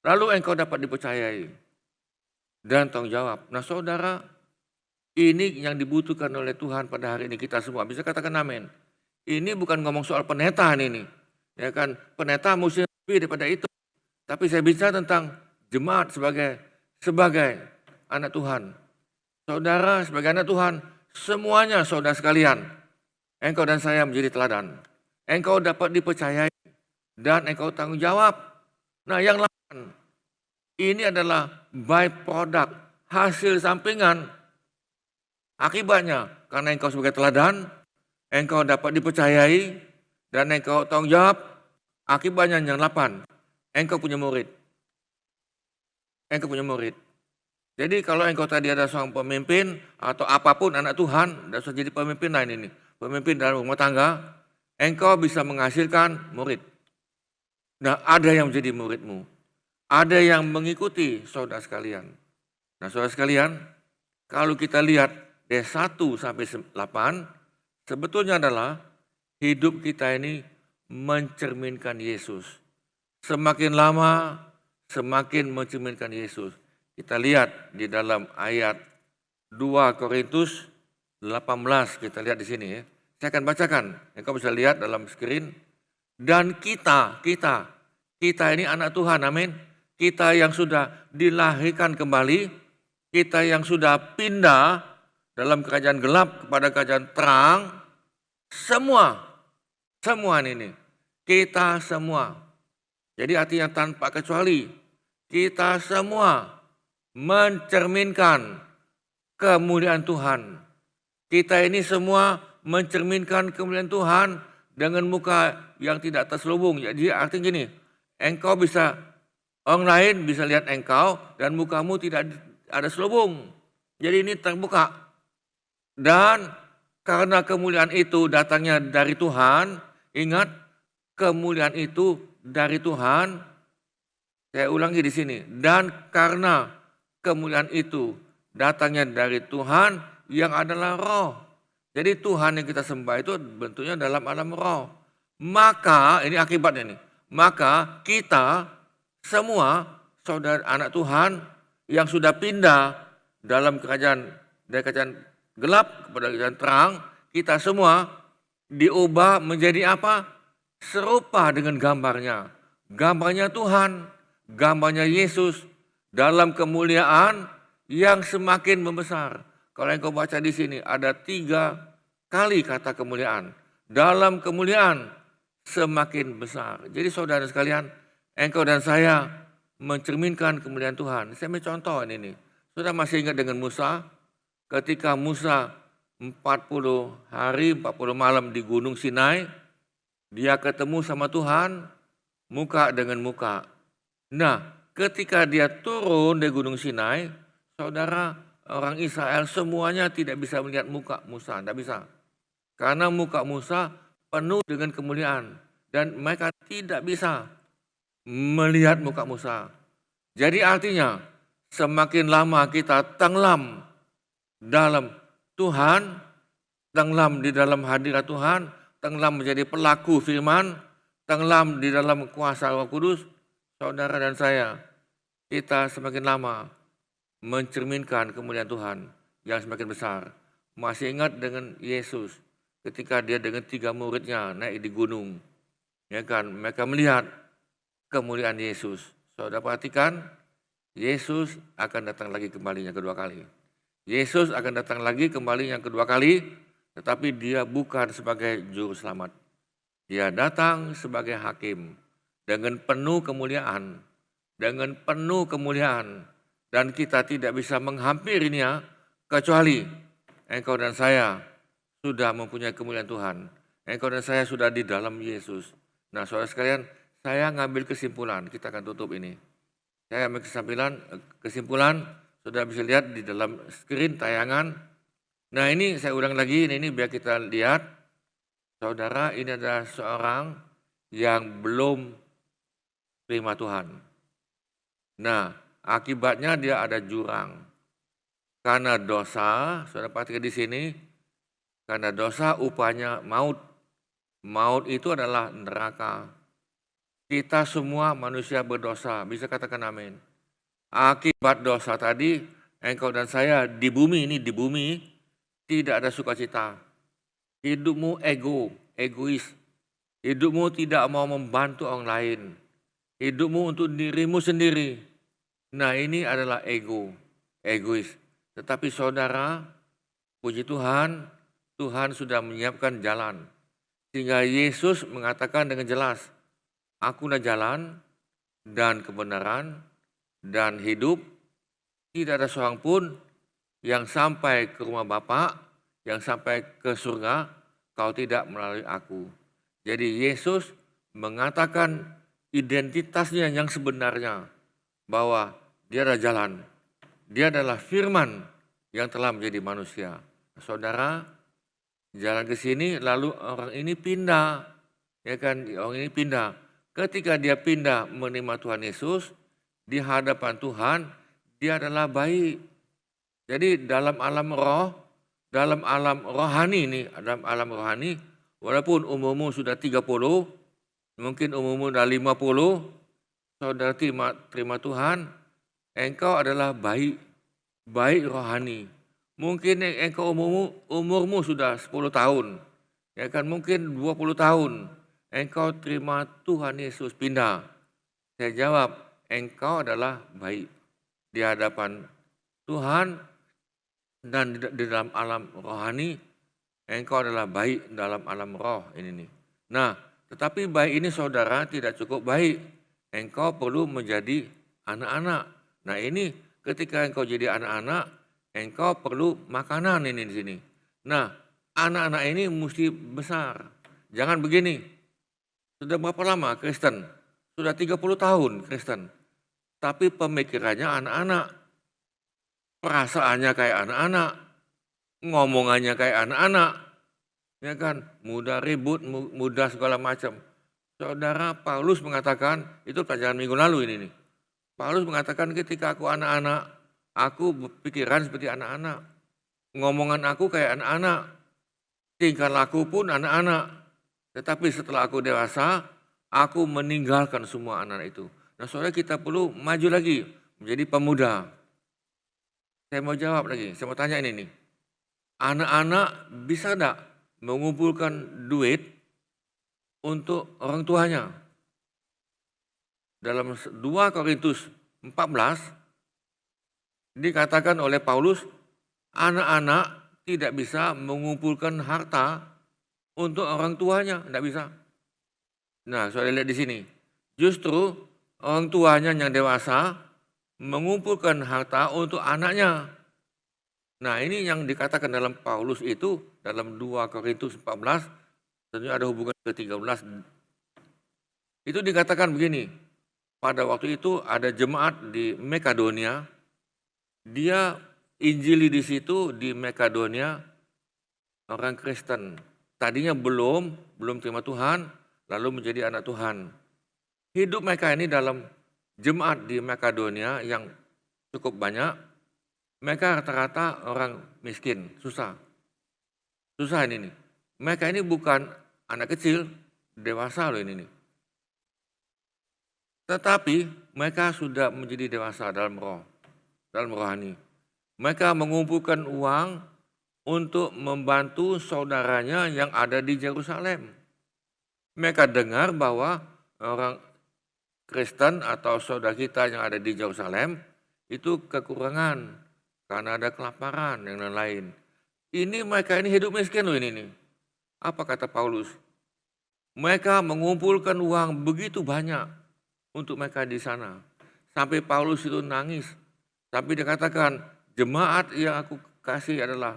Lalu engkau dapat dipercayai dan tanggung jawab. Nah saudara, ini yang dibutuhkan oleh Tuhan pada hari ini kita semua. Bisa katakan amin. Ini bukan ngomong soal pendeta ini. Ya kan, pendeta mesti lebih daripada itu. Tapi saya bicara tentang jemaat sebagai anak Tuhan. Saudara sebagai anak Tuhan, semuanya saudara sekalian, engkau dan saya menjadi teladan. Engkau dapat dipercayai dan engkau tanggung jawab. Nah yang lain, ini adalah byproduct, hasil sampingan. Akibatnya, karena engkau sebagai teladan, engkau dapat dipercayai dan engkau tanggung jawab. Akibatnya yang 8, engkau punya murid. Engkau punya murid. Jadi kalau engkau tadi ada seorang pemimpin atau apapun anak Tuhan, dan sudah jadi pemimpin lain ini, pemimpin dalam rumah tangga, engkau bisa menghasilkan murid. Nah ada yang menjadi muridmu, ada yang mengikuti saudara sekalian. Nah saudara sekalian, kalau kita lihat dari 1 sampai 8, sebetulnya adalah hidup kita ini mencerminkan Yesus. Semakin lama, semakin mencerminkan Yesus. Kita lihat di dalam ayat 2 Korintus 18, kita lihat di sini ya. Saya akan bacakan, engkau bisa lihat dalam screen. Dan kita ini anak Tuhan, amin. Kita yang sudah dilahirkan kembali, kita yang sudah pindah dalam kerajaan gelap kepada kerajaan terang, semua ini, kita semua. Jadi artinya tanpa kecuali, kita semua mencerminkan kemuliaan Tuhan. Kita ini semua mencerminkan kemuliaan Tuhan dengan muka yang tidak terselubung. Jadi artinya gini, engkau bisa, orang lain bisa lihat engkau dan mukamu tidak ada selubung. Jadi ini terbuka. Dan karena kemuliaan itu datangnya dari Tuhan, ingat kemuliaan itu dari Tuhan. Saya ulangi di sini. Dan karena kemuliaan itu datangnya dari Tuhan yang adalah roh. Jadi Tuhan yang kita sembah itu bentuknya dalam alam roh. Maka, ini akibatnya nih. Maka kita semua saudara anak Tuhan yang sudah pindah dalam kerajaan, dari kerajaan gelap kepada kerajaan terang, kita semua diubah menjadi apa? Serupa dengan gambarnya. Gambarnya Tuhan, gambarnya Yesus dalam kemuliaan yang semakin membesar. Kalau engkau baca di sini ada 3 kali kata kemuliaan. Dalam kemuliaan semakin besar. Jadi saudara sekalian, engkau dan saya mencerminkan kemuliaan Tuhan. Saya ambil contoh ini. Sudah masih ingat dengan Musa? Ketika Musa 40 hari 40 malam di Gunung Sinai, dia ketemu sama Tuhan muka dengan muka. Nah, ketika dia turun dari Gunung Sinai, saudara, orang Israel semuanya tidak bisa melihat muka Musa, tidak bisa. Karena muka Musa penuh dengan kemuliaan dan mereka tidak bisa melihat muka Musa. Jadi artinya semakin lama kita tenggelam dalam Tuhan, tenggelam di dalam hadirat Tuhan, tenggelam menjadi pelaku firman, tenggelam di dalam kuasa Roh Kudus, saudara dan saya, kita semakin lama mencerminkan kemuliaan Tuhan yang semakin besar. Masih ingat dengan Yesus ketika dia dengan 3 muridnya naik di gunung, ya kan? Mereka melihat kemuliaan Yesus. Saudara perhatikan, Yesus akan datang lagi kembali yang kedua kali. Yesus akan datang lagi kembali yang kedua kali, tetapi dia bukan sebagai juru selamat. Dia datang sebagai hakim dengan penuh kemuliaan, dengan penuh kemuliaan, dan kita tidak bisa menghampirinya kecuali engkau dan saya sudah mempunyai kemuliaan Tuhan. Engkau dan saya sudah di dalam Yesus. Nah, saudara sekalian, saya ngambil kesimpulan, kita akan tutup ini. Saya ambil kesimpulan, sudah bisa lihat di dalam screen tayangan. Nah, ini saya ulang lagi, ini biar kita lihat. Saudara, ini adalah seorang yang belum terima Tuhan. Nah, akibatnya dia ada jurang. Karena dosa, saudara perhatikan di sini, karena dosa upahnya maut. Maut itu adalah neraka. Kita semua manusia berdosa, bisa katakan amin. Akibat dosa tadi, engkau dan saya di bumi ini, tidak ada sukacita. Hidupmu egois. Hidupmu tidak mau membantu orang lain. Hidupmu untuk dirimu sendiri. Nah, ini adalah egois. Tetapi saudara, puji Tuhan, Tuhan sudah menyiapkan jalan. Sehingga Yesus mengatakan dengan jelas, Akulah jalan dan kebenaran dan hidup. Tidak ada seorang pun yang sampai ke rumah Bapa, yang sampai ke surga, kalau tidak melalui aku. Jadi Yesus mengatakan identitasnya yang sebenarnya, bahwa dia adalah jalan. Dia adalah firman yang telah menjadi manusia. Saudara, jalan ke sini lalu orang ini pindah. Ya kan, orang ini pindah. Ketika dia pindah menerima Tuhan Yesus, di hadapan Tuhan, dia adalah baik. Jadi dalam alam roh, dalam alam rohani ini, dalam alam rohani, walaupun umurmu sudah 30, mungkin umurmu sudah 50, saudara terima Tuhan, engkau adalah baik rohani. Mungkin engkau umurmu sudah 10 tahun, ya kan, mungkin 20 tahun. Engkau terima Tuhan Yesus pindah. Saya jawab, engkau adalah baik di hadapan Tuhan dan di dalam alam rohani. Engkau adalah baik dalam alam roh ini nih. Nah, tetapi baik ini saudara tidak cukup baik. Engkau perlu menjadi anak-anak. Nah, ini ketika engkau jadi anak-anak, engkau perlu makanan ini di sini. Nah, anak-anak ini mesti besar. Jangan begini. Sudah berapa lama Kristen? Sudah 30 tahun Kristen. Tapi pemikirannya anak-anak. Perasaannya kayak anak-anak. Ngomongannya kayak anak-anak. Ya kan? Mudah ribut, mudah segala macam. Saudara Paulus mengatakan, itu pelajaran minggu lalu ini nih. Paulus mengatakan ketika aku anak-anak, aku berpikiran seperti anak-anak. Ngomongan aku kayak anak-anak. Tingkah laku pun anak-anak. Tetapi setelah aku dewasa, aku meninggalkan semua anak itu. Nah, saudara, kita perlu maju lagi menjadi pemuda. Saya mau jawab lagi, saya mau tanya ini nih. Anak-anak bisa enggak mengumpulkan duit untuk orang tuanya? Dalam 2 Korintus 14 dikatakan oleh Paulus, anak-anak tidak bisa mengumpulkan harta untuk orang tuanya, tidak bisa. Nah, saudara lihat di sini. Justru orang tuanya yang dewasa mengumpulkan harta untuk anaknya. Nah, ini yang dikatakan dalam Paulus itu, dalam 2 Korintus 14, tentunya ada hubungan ke 13. Itu dikatakan begini, pada waktu itu ada jemaat di Makedonia, dia injili di situ di Makedonia, orang Kristen. Tadinya belum terima Tuhan, lalu menjadi anak Tuhan. Hidup mereka ini dalam jemaat di Makedonia yang cukup banyak, mereka rata-rata orang miskin, susah. Susah ini nih. Mereka ini bukan anak kecil, dewasa loh ini nih. Tetapi mereka sudah menjadi dewasa dalam roh, dalam rohani. Mereka mengumpulkan uang untuk membantu saudaranya yang ada di Yerusalem. Mereka dengar bahwa orang Kristen atau saudara kita yang ada di Yerusalem itu kekurangan karena ada kelaparan dan lain-lain. Ini mereka ini hidup miskin loh ini nih. Apa kata Paulus? Mereka mengumpulkan uang begitu banyak untuk mereka di sana. Sampai Paulus itu nangis. Sampai dia katakan, jemaat yang aku kasih adalah,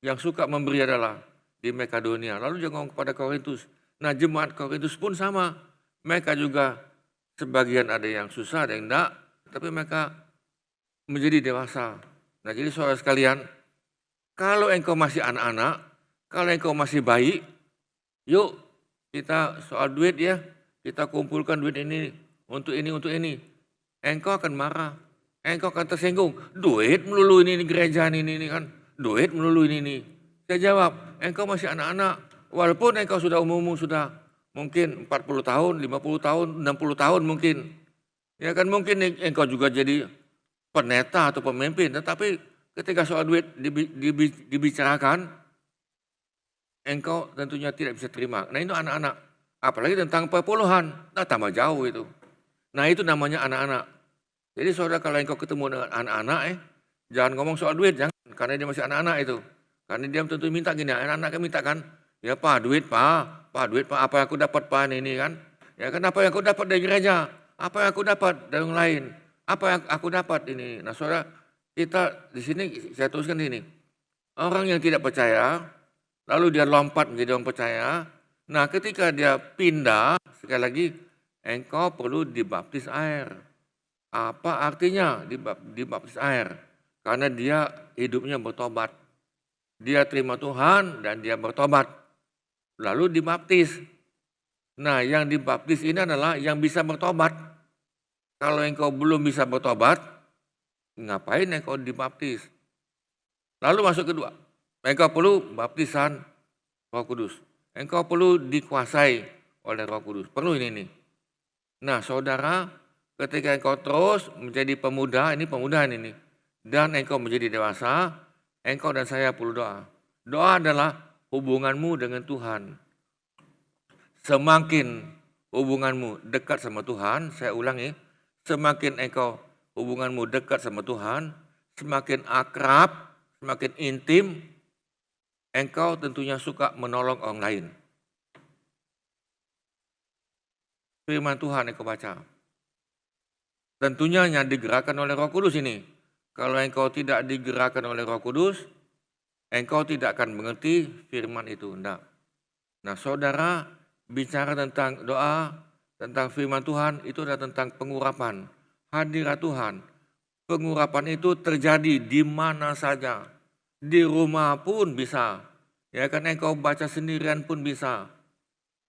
yang suka memberi adalah di Makedonia. Lalu dia ngomong kepada Korintus. Nah jemaat Korintus pun sama. Mereka juga sebagian ada yang susah, ada yang enggak. Tapi mereka menjadi dewasa. Nah jadi saudara sekalian, kalau engkau masih anak-anak, kalau engkau masih bayi, yuk kita soal duit ya, kita kumpulkan duit ini, untuk ini. Engkau akan marah, engkau akan tersinggung. Duit melulu ini gereja ini kan, duit melulu ini. Saya jawab, engkau masih anak-anak, walaupun engkau sudah umummu sudah mungkin 40 tahun, 50 tahun, 60 tahun mungkin. Ya kan mungkin engkau juga jadi pendeta atau pemimpin, tetapi ketika soal duit dibicarakan, engkau tentunya tidak bisa terima. Nah itu anak-anak, apalagi tentang perpuluhan, nah tambah jauh itu. Nah itu namanya anak-anak. Jadi saudara kalau engkau ketemu dengan anak-anak, jangan ngomong soal duit, jangan, karena dia masih anak-anak itu. Karena dia tentu minta gini, anak-anak kan minta kan, ya pak duit pak, apa yang aku dapat pak ini kan. Ya kan apa yang aku dapat dari gereja, apa yang aku dapat dari yang lain, apa yang aku dapat ini. Nah saudara, kita di sini saya tuliskan ini, orang yang tidak percaya, lalu dia lompat menjadi orang percaya. Nah ketika dia pindah, sekali lagi, engkau perlu dibaptis air. Apa artinya dibaptis air? Karena dia hidupnya bertobat. Dia terima Tuhan dan dia bertobat. Lalu dibaptis. Nah yang dibaptis ini adalah yang bisa bertobat. Kalau engkau belum bisa bertobat, ngapain engkau dibaptis? Lalu masuk kedua, engkau perlu baptisan Roh Kudus. Engkau perlu dikuasai oleh Roh Kudus. Perlu ini nih. Nah saudara, ketika engkau terus menjadi pemuda, ini pemudahan ini, dan engkau menjadi dewasa, engkau dan saya perlu doa. Doa adalah hubunganmu dengan Tuhan. Semakin hubunganmu dekat sama Tuhan, saya ulangi, semakin engkau hubunganmu dekat sama Tuhan, semakin akrab, semakin intim, engkau tentunya suka menolong orang lain. Firman Tuhan engkau baca. Tentunya yang digerakkan oleh Roh Kudus ini. Kalau engkau tidak digerakkan oleh Roh Kudus, engkau tidak akan mengerti firman itu. Enggak. Nah saudara, bicara tentang doa, tentang firman Tuhan, itu adalah tentang pengurapan. Hadirat Tuhan. Pengurapan itu terjadi di mana saja. Di rumah pun bisa. Ya kan engkau baca sendirian pun bisa.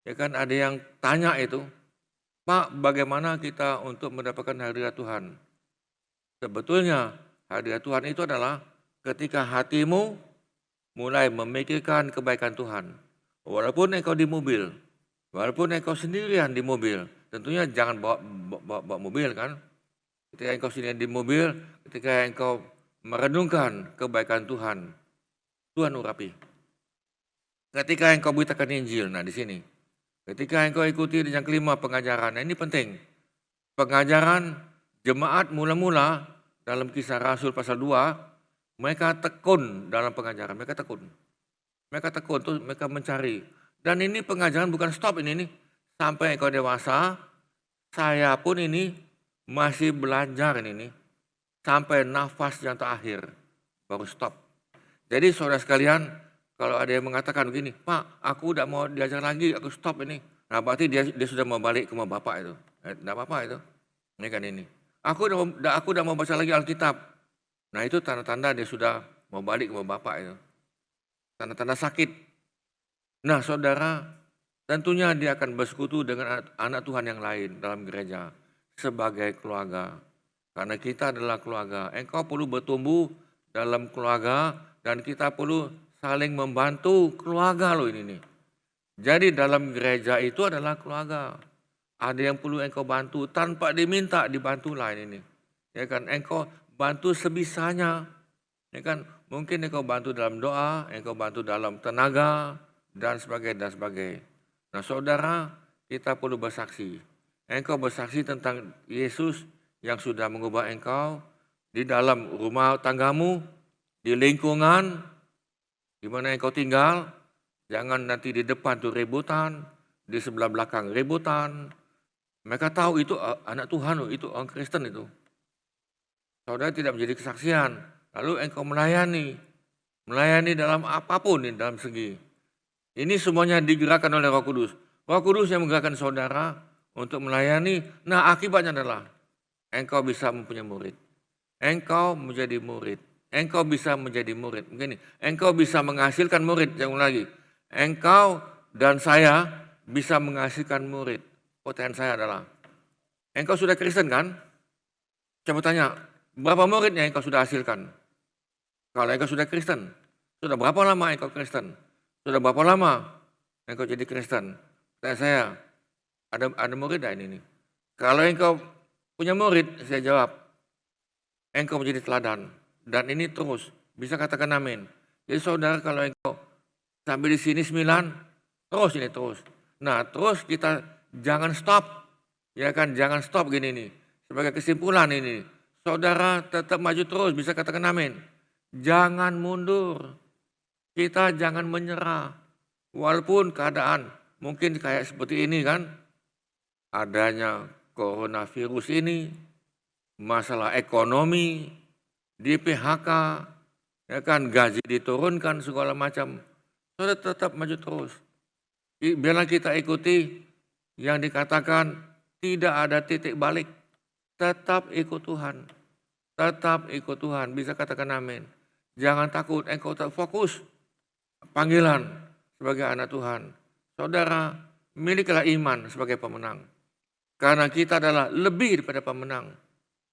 Ya kan ada yang tanya itu, Pak, bagaimana kita untuk mendapatkan hadirat Tuhan? Sebetulnya hadirat Tuhan itu adalah ketika hatimu mulai memikirkan kebaikan Tuhan. Walaupun engkau di mobil, walaupun engkau sendirian di mobil, tentunya jangan bawa mobil kan. Ketika engkau sendirian di mobil, ketika engkau merenungkan kebaikan Tuhan, Tuhan urapi. Ketika engkau beritakan Injil, nah di sini. Ketika engkau ikuti yang kelima pengajaran, nah ini penting. Pengajaran jemaat mula-mula dalam Kisah Rasul pasal 2, mereka tekun dalam pengajaran, mereka tekun. Mereka tekun, terus mereka mencari. Dan ini pengajaran bukan stop ini. Sampai engkau dewasa, saya pun ini masih belajar ini. Sampai nafas yang terakhir, baru stop. Jadi saudara sekalian, kalau ada yang mengatakan begini, Pak, aku udah mau diajar lagi, aku stop ini. Nah berarti dia sudah mau balik ke rumah bapak itu. Tidak apa-apa itu. Ini kan ini. Aku udah mau baca lagi Alkitab. Nah itu tanda-tanda dia sudah mau balik ke rumah bapak itu. Tanda-tanda sakit. Nah saudara, tentunya dia akan bersekutu dengan anak Tuhan yang lain dalam gereja. Sebagai keluarga. Karena kita adalah keluarga. Engkau perlu bertumbuh dalam keluarga dan kita perlu saling membantu keluarga loh ini nih. Jadi dalam gereja itu adalah keluarga. Ada yang perlu engkau bantu tanpa diminta, dibantulah ini. Ya kan, engkau bantu sebisanya. Ya kan, mungkin engkau bantu dalam doa, engkau bantu dalam tenaga dan sebagainya dan sebagainya. Nah, saudara, kita perlu bersaksi. Engkau bersaksi tentang Yesus yang sudah mengubah engkau di dalam rumah tanggamu, di lingkungan di mana engkau tinggal. Jangan nanti di depan tuh rebutan, di sebelah belakang rebutan. Mereka tahu itu anak Tuhan, itu orang Kristen itu. Saudara tidak menjadi kesaksian. Lalu engkau melayani dalam apapun, dalam segi. Ini semuanya digerakkan oleh Roh Kudus. Roh Kudus yang menggerakkan saudara untuk melayani. Nah, akibatnya adalah engkau bisa mempunyai murid. Engkau menjadi murid. Engkau bisa menjadi murid. Begini, engkau bisa menghasilkan murid. Jangan lagi. Engkau dan saya bisa menghasilkan murid. Pertanyaan saya adalah, engkau sudah Kristen kan? Coba tanya, berapa murid yang engkau sudah hasilkan? Kalau engkau sudah Kristen, sudah berapa lama engkau Kristen? Sudah berapa lama engkau jadi Kristen? Tanya saya, ada murid dah ini? Kalau engkau punya murid, saya jawab, engkau menjadi teladan. Dan ini terus, bisa katakan amin. Jadi saudara, kalau engkau sampai di sini 9, terus ini terus. Nah, terus kita jangan stop, ya kan? Jangan stop gini nih. Sebagai kesimpulan ini, saudara tetap maju terus, bisa katakan amin. Jangan mundur, kita jangan menyerah. Walaupun keadaan mungkin kayak seperti ini kan, adanya coronavirus ini, masalah ekonomi, di PHK, ya kan, gaji diturunkan segala macam. Saudara tetap maju terus. Biarlah kita ikuti yang dikatakan tidak ada titik balik. Tetap ikut Tuhan. Tetap ikut Tuhan. Bisa katakan amin. Jangan takut, engkau tetap fokus. Panggilan sebagai anak Tuhan. Saudara, milikilah iman sebagai pemenang. Karena kita adalah lebih daripada pemenang.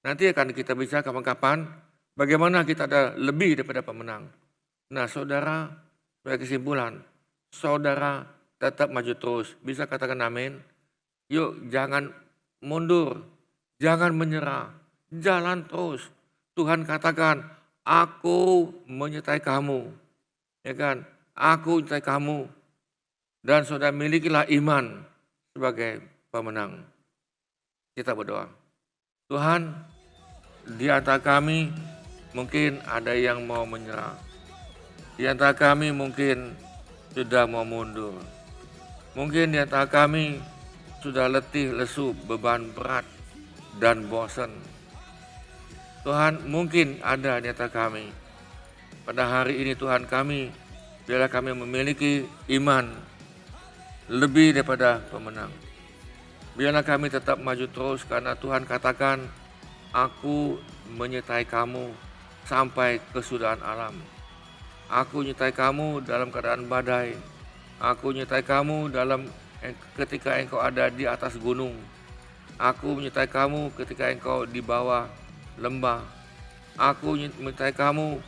Nanti akan kita bicara kapan-kapan bagaimana kita ada lebih daripada pemenang. Nah, saudara, sebagai kesimpulan, saudara tetap maju terus. Bisa katakan amin. Yuk, jangan mundur, jangan menyerah, jalan terus. Tuhan katakan, aku menyertai kamu, ya kan? Aku menyertai kamu, dan saudara milikilah iman sebagai pemenang. Kita berdoa. Tuhan, di antara kami mungkin ada yang mau menyerah, di antara kami mungkin sudah mau mundur, mungkin di antara kami sudah letih, lesu, beban berat, dan bosan. Tuhan, mungkin ada di antara kami. Pada hari ini Tuhan kami, biarlah kami memiliki iman lebih daripada pemenang. Biarlah kami tetap maju terus karena Tuhan katakan, aku menyertai kamu sampai kesudahan alam. Aku menyertai kamu dalam keadaan badai. Aku menyertai kamu ketika engkau ada di atas gunung. Aku menyertai kamu ketika engkau di bawah lembah. Aku menyertai kamu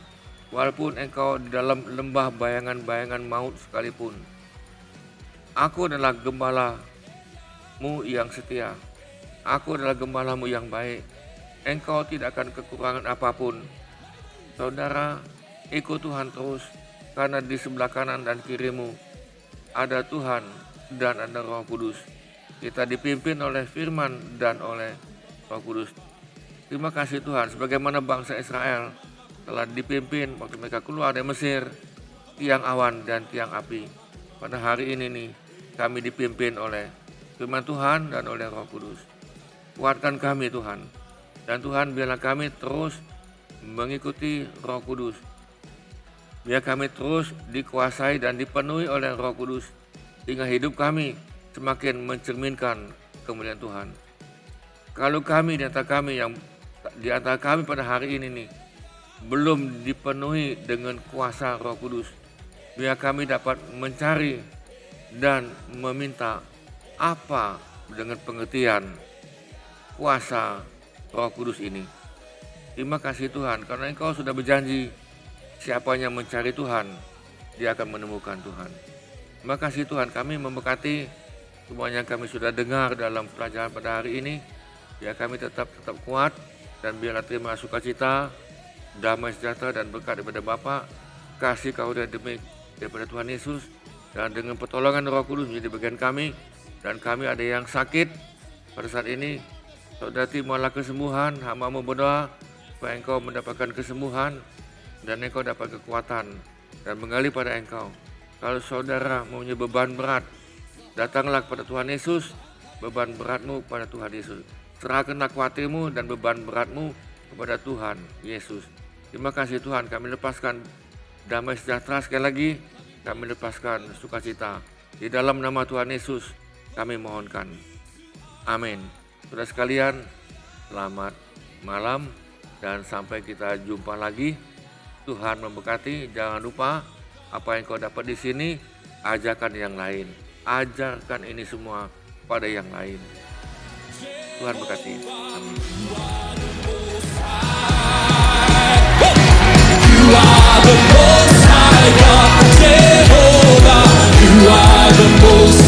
walaupun engkau di dalam lembah bayangan-bayangan maut sekalipun. Aku adalah gembalamu yang setia. Aku adalah gembalamu yang baik. Engkau tidak akan kekurangan apapun. Saudara, ikut Tuhan terus, karena di sebelah kanan dan kirimu ada Tuhan dan ada Roh Kudus. Kita dipimpin oleh firman dan oleh Roh Kudus. Terima kasih Tuhan, sebagaimana bangsa Israel telah dipimpin waktu mereka keluar dari Mesir, tiang awan dan tiang api. Pada hari ini nih, kami dipimpin oleh firman Tuhan dan oleh Roh Kudus. Kuatkan kami Tuhan. Dan Tuhan, biarlah kami terus mengikuti Roh Kudus. Biar kami terus dikuasai dan dipenuhi oleh Roh Kudus, sehingga hidup kami semakin mencerminkan kemuliaan Tuhan. Kalau kami di antara kami pada hari ini nih belum dipenuhi dengan kuasa Roh Kudus, biar kami dapat mencari dan meminta apa dengan pengertian kuasa Roh Kudus ini. Terima kasih Tuhan, karena Engkau sudah berjanji, siapa yang mencari Tuhan, dia akan menemukan Tuhan. Terima kasih Tuhan, kami memberkati semuanya yang kami sudah dengar dalam pelajaran pada hari ini. Ya, kami tetap kuat, dan biarlah terima sukacita, damai sejahtera dan berkat daripada Bapa, kasih karunia daripada Tuhan Yesus, dan dengan pertolongan Roh Kudus menjadi bagian kami. Dan kami ada yang sakit pada saat ini, Saudara terimalah kesembuhan. Hamba-Mu berdoa supaya Engkau mendapatkan kesembuhan dan Engkau dapat kekuatan dan mengalir pada Engkau. Kalau saudara mempunyai beban berat, datanglah kepada Tuhan Yesus, beban beratmu pada Tuhan Yesus. Serahkanlah khawatirmu dan beban beratmu kepada Tuhan Yesus. Terima kasih Tuhan, kami lepaskan damai sejahtera sekali lagi, kami lepaskan sukacita. Di dalam nama Tuhan Yesus kami mohonkan. Amin. Saudara sekalian, selamat malam dan sampai kita jumpa lagi. Tuhan memberkati. Jangan lupa apa yang kau dapat di sini, ajarkan yang lain. Ajarkan ini semua pada yang lain. Tuhan berkati. Amin. You are the most high God, Jehovah. You are the most